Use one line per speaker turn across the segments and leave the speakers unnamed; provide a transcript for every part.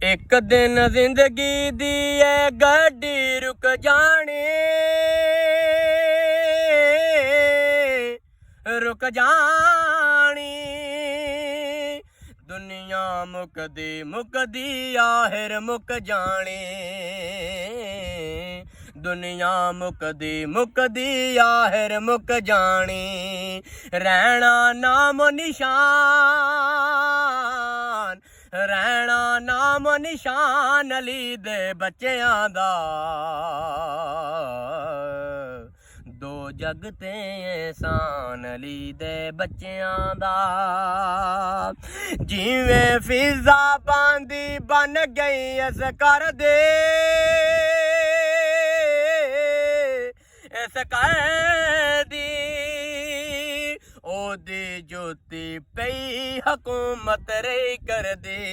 एक दिन जिंदगी दी है गड्डी रुक जानी, रुक जानी। दुनिया मुकदी मुकदी आखिर मुक जानी, दुनिया मुकदी मुकदी आखिर मुक जानी। रहना नाम निशान, रहना नाम निशान अली दे बच्चियां दा। दो जग ते एहसान अली दे बच्चियां दा। जिवें फिजा बांदी बन गई इस कर दे, इस कर दी ओदी जोती पई हुकूमत रही कर दी,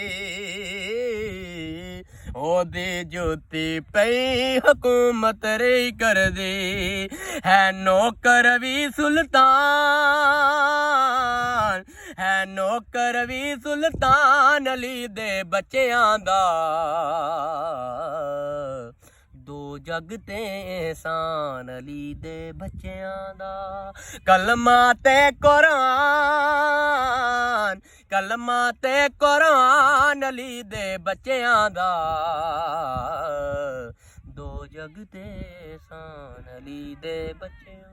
ओदी जोती पई हुकूमत रही कर दी। है नौकर भी सुल्तान, है नौकर भी सुल्तान अली दे बच्चियां दा। दो जग ते एहसान अली दे बच्चियां दा। कलमा ते कुरान, कलमा ते कुरान अली दे बच्चियां दा। दो जग ते एहसान अली दे बच्चियां